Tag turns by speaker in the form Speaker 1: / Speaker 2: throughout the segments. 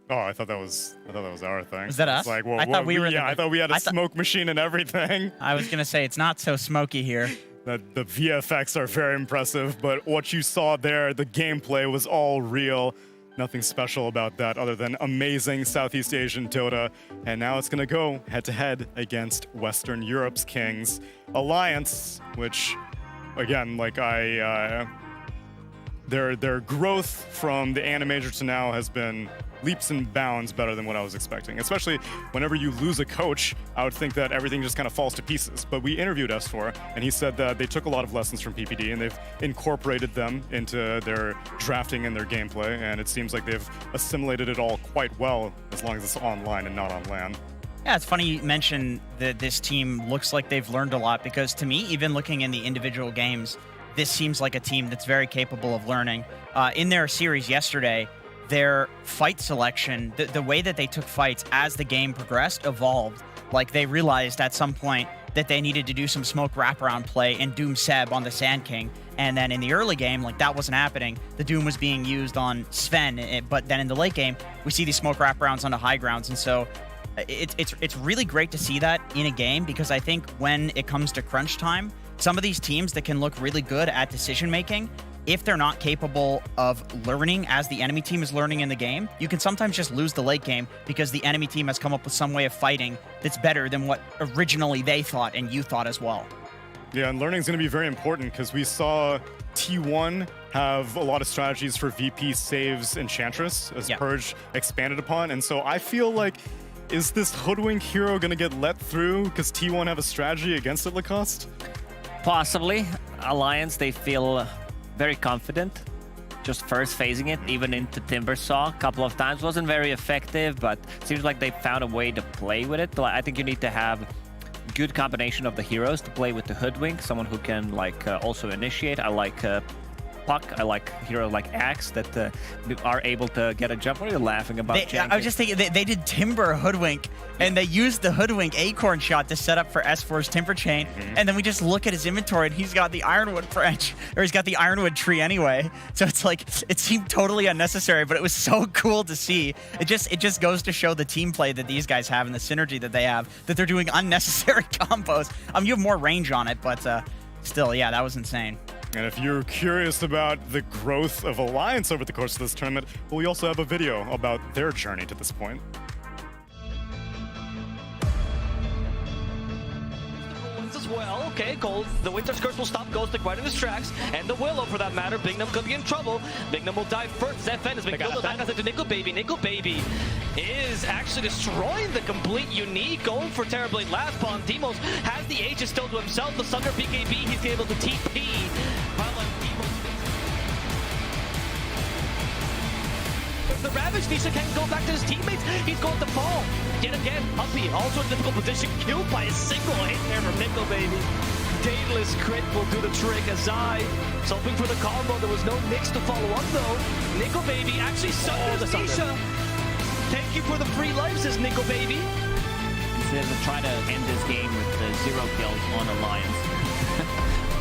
Speaker 1: Oh, I thought that was our thing.
Speaker 2: Was that us?
Speaker 1: It's like, well,
Speaker 2: I thought we were.
Speaker 1: Yeah, I thought we had a smoke machine and everything.
Speaker 2: I was gonna say it's not so smoky here.
Speaker 1: The VFX are very impressive, but what you saw there, the gameplay was all real. Nothing special about that other than amazing Southeast Asian Dota. And now it's going to go head-to-head against Western Europe's Kings Alliance, which, again, like their growth from the Animajor to now has been leaps and bounds better than what I was expecting. Especially whenever you lose a coach, I would think that everything just kind of falls to pieces. But we interviewed S4, and he said that they took a lot of lessons from PPD, and they've incorporated them into their drafting and their gameplay, and it seems like they've assimilated it all quite well, as long as it's online and not on LAN.
Speaker 2: Yeah, it's funny you mention that this team looks like they've learned a lot, because to me, even looking in the individual games, this seems like a team that's very capable of learning. In their series yesterday, their fight selection, the way that they took fights as the game progressed, evolved. Like, they realized at some point that they needed to do some smoke wraparound play and Doom Seb on the Sand King. And then in the early game, like, that wasn't happening. The Doom was being used on Sven, but then in the late game, we see these smoke wraparounds onto high grounds. And so it's really great to see that in a game, because I think when it comes to crunch time, some of these teams that can look really good at decision making, if they're not capable of learning as the enemy team is learning in the game, you can sometimes just lose the late game because the enemy team has come up with some way of fighting that's better than what originally they thought and you thought as well.
Speaker 1: Yeah, and learning is going to be very important, because we saw T1 have a lot of strategies for VP saves Enchantress, as Purge expanded upon, and so I feel like, is this Hoodwink hero going to get let through because T1 have a strategy against it, Lacoste?
Speaker 3: Possibly. Alliance, they feel very confident, just first phasing it, even into Timbersaw a couple of times. Wasn't very effective, but seems like they found a way to play with it. I think you need to have good combination of the heroes to play with the Hoodwink, someone who can like also initiate. I like Puck, I like hero like Axe that are able to get a jump. What are you laughing about,
Speaker 2: I was just thinking, they did Timber Hoodwink, and they used the Hoodwink Acorn shot to set up for S4's Timber Chain, and then we just look at his inventory, and he's got the Ironwood branch, or he's got the Ironwood tree anyway, so it's like, it seemed totally unnecessary, but it was so cool to see. It just goes to show the team play that these guys have and the synergy that they have, that they're doing unnecessary combos. You have more range on it, but still, yeah, that was insane.
Speaker 1: And if you're curious about the growth of Alliance over the course of this tournament, well, we also have a video about their journey to this point.
Speaker 4: As well. Okay, Gold, the Winter's Curse will stop Ghostic right in his tracks, and the Willow for that matter. Bignum could be in trouble. Bignum will die first. ZFN has been killed back to Nickel Baby. Nickel Baby is actually destroying the complete Unique, going for Terrorblade last pawn. Demos has the Aegis still to himself. The Sunder BKB, he's able to TP. The Ravage, Nisha can't go back to his teammates. He's going to fall. Yet again, Uppy, also in a difficult position, killed by a single hit there from Nickel Baby. Daedalus crit will do the trick. Azai is hoping for the combo. There was no Nyx to follow up though. Nickel Baby actually sunders Nisha. Thank you for the free life, says Nickel Baby.
Speaker 3: He's going to try to end this game with the 0 kills on Alliance.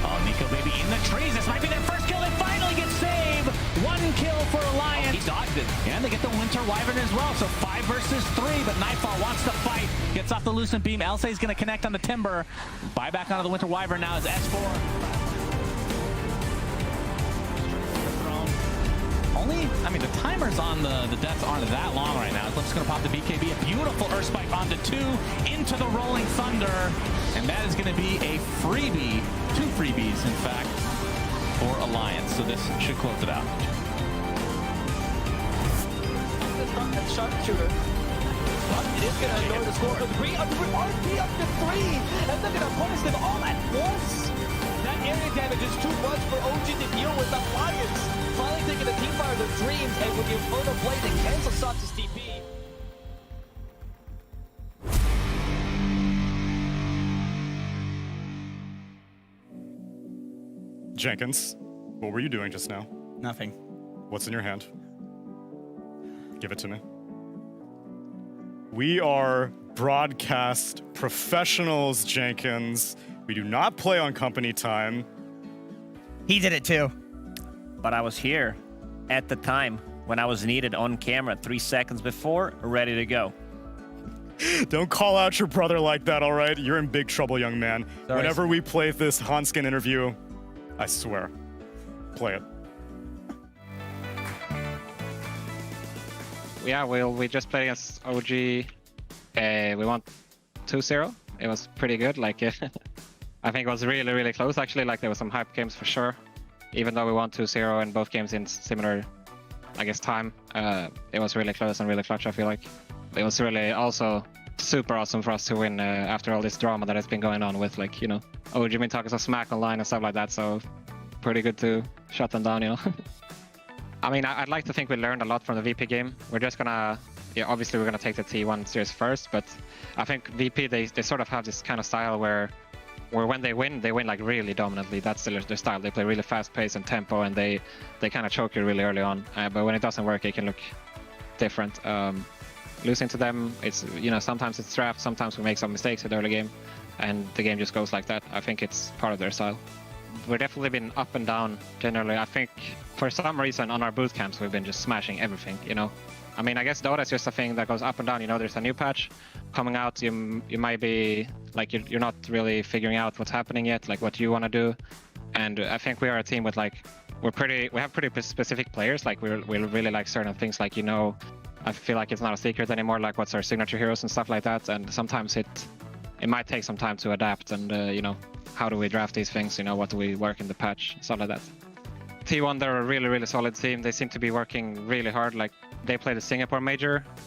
Speaker 5: Oh, Nickel Baby in the trees. This might be their first kill. They finally get saved. 1 kill for Alliance.
Speaker 4: He dodged it.
Speaker 5: And they get the Winter Wyvern as well. So 5 versus 3, but Nightfall wants to fight. Gets off the Lucent Beam. Elsay is going to connect on the Timber. Buyback onto the Winter Wyvern now is S4. I mean, the timers on the deaths aren't that long right now. Eclipse is going to pop the BKB. A beautiful Earth Spike onto 2 into the Rolling Thunder. And that is going to be a freebie. 2 freebies, in fact, for Alliance. So this should close it out.
Speaker 4: Sharpshooter. But it is going to ignore the score of 3. RP up to 3. And they're going to punish them all at once. That area damage is too much for OG to deal with. Alliance finally taking the team fire of their dreams, and with the Inferno Blade, they cancel Sox's TP.
Speaker 1: Jenkins, what were you doing just now?
Speaker 2: Nothing.
Speaker 1: What's in your hand? Give it to me. We are broadcast professionals, Jenkins. We do not play on company time.
Speaker 2: He did it too.
Speaker 3: But I was here at the time when I was needed on camera 3 seconds before, ready to go.
Speaker 1: Don't call out your brother like that, all right? You're in big trouble, young man.
Speaker 2: Sorry,
Speaker 1: Whenever we play this Hanskin interview, I swear, play it.
Speaker 6: Yeah, we just played against OG. We won 2-0. It was pretty good. Like, I think it was really, really close, actually. Like, there were some hype games for sure. Even though we won 2-0 in both games in similar, I guess, time, it was really close and really clutch, I feel like. It was really also super awesome for us to win after all this drama that has been going on with, like, you know, OG been talking some smack online and stuff like that, so pretty good to shut them down, you know. I mean, I'd like to think we learned a lot from the VP game. We're just gonna, yeah, obviously we're gonna take the T1 series first, but I think VP, they sort of have this kind of style where when they win like really dominantly. That's their style. They play really fast pace and tempo, and they kind of choke you really early on. But when it doesn't work, it can look different. Losing to them, it's, you know, sometimes it's draft, sometimes we make some mistakes at the early game, and the game just goes like that. I think it's part of their style. We've definitely been up and down generally. I think for some reason on our boot camps we've been just smashing everything, you know. I mean, I guess Dota is just a thing that goes up and down, you know. There's a new patch coming out, you might be like, you're not really figuring out what's happening yet, like what you want to do. And I think we are a team with, like, we have pretty specific players. Like we really like certain things, like, you know, I feel like it's not a secret anymore, like what's our signature heroes and stuff like that. And sometimes it might take some time to adapt, and you know, how do we draft these things, you know, what do we work in the patch, stuff like that. T1, they're a really, really solid team. They seem to be working really hard. Like, they play the Singapore major